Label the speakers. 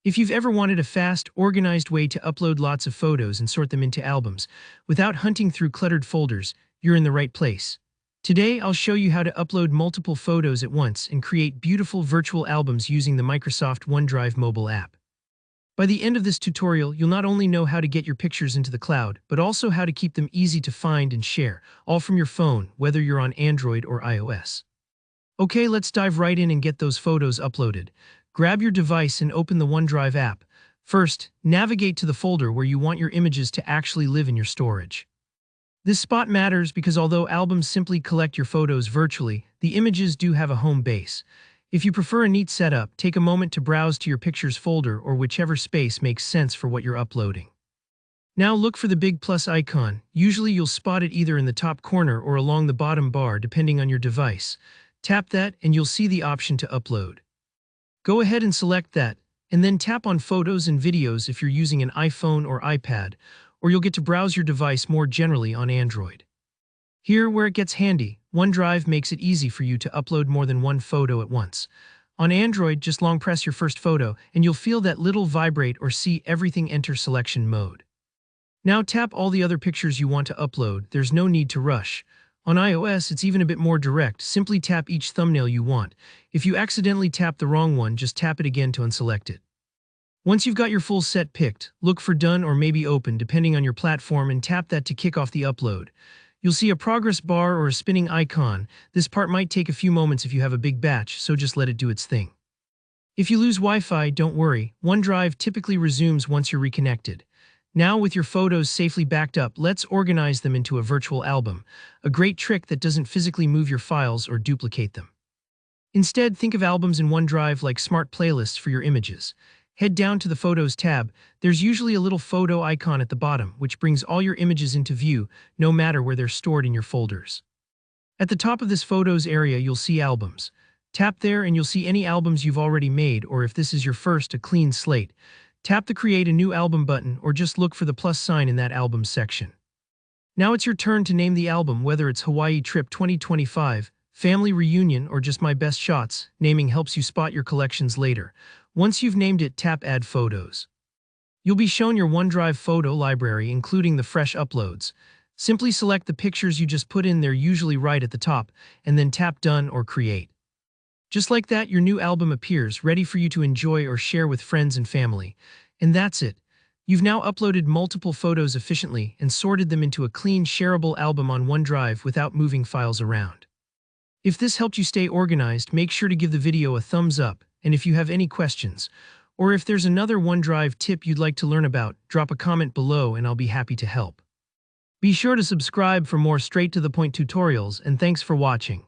Speaker 1: If you've ever wanted a fast, organized way to upload lots of photos and sort them into albums without hunting through cluttered folders, you're in the right place. Today, I'll show you how to upload multiple photos at once and create beautiful virtual albums using the Microsoft OneDrive mobile app. By the end of this tutorial, you'll not only know how to get your pictures into the cloud, but also how to keep them easy to find and share, all from your phone, whether you're on Android or iOS. Okay, let's dive right in and get those photos uploaded. Grab your device and open the OneDrive app. First, navigate to the folder where you want your images to actually live in your storage. This spot matters because although albums simply collect your photos virtually, the images do have a home base. If you prefer a neat setup, take a moment to browse to your Pictures folder or whichever space makes sense for what you're uploading. Now look for the big plus icon. Usually you'll spot it either in the top corner or along the bottom bar depending on your device. Tap that and you'll see the option to upload. Go ahead and select that, and then tap on Photos and Videos if you're using an iPhone or iPad, or you'll get to browse your device more generally on Android. Here, where it gets handy, OneDrive makes it easy for you to upload more than one photo at once. On Android, just long press your first photo, and you'll feel that little vibrate or see everything enter selection mode. Now tap all the other pictures you want to upload. There's no need to rush. On iOS, it's even a bit more direct. Simply tap each thumbnail you want. If you accidentally tap the wrong one, just tap it again to unselect it. Once you've got your full set picked, look for Done or maybe Open depending on your platform and tap that to kick off the upload. You'll see a progress bar or a spinning icon. This part might take a few moments if you have a big batch, so just let it do its thing. If you lose Wi-Fi, don't worry. OneDrive typically resumes once you're reconnected. Now, with your photos safely backed up, let's organize them into a virtual album, a great trick that doesn't physically move your files or duplicate them. Instead, think of albums in OneDrive like smart playlists for your images. Head down to the Photos tab. There's usually a little photo icon at the bottom, which brings all your images into view, no matter where they're stored in your folders. At the top of this Photos area, you'll see Albums. Tap there and you'll see any albums you've already made, or if this is your first, a clean slate. Tap the Create a New Album button or just look for the plus sign in that Albums section. Now it's your turn to name the album, whether it's Hawaii Trip 2025, Family Reunion, or just My Best Shots. Naming helps you spot your collections later. Once you've named it, tap Add Photos. You'll be shown your OneDrive photo library, including the fresh uploads. Simply select the pictures you just put in there, usually right at the top, and then tap Done or Create. Just like that, your new album appears, ready for you to enjoy or share with friends and family. And that's it. You've now uploaded multiple photos efficiently and sorted them into a clean, shareable album on OneDrive without moving files around. If this helped you stay organized, make sure to give the video a thumbs up, and if you have any questions, or if there's another OneDrive tip you'd like to learn about, drop a comment below and I'll be happy to help. Be sure to subscribe for more straight-to-the-point tutorials, and thanks for watching.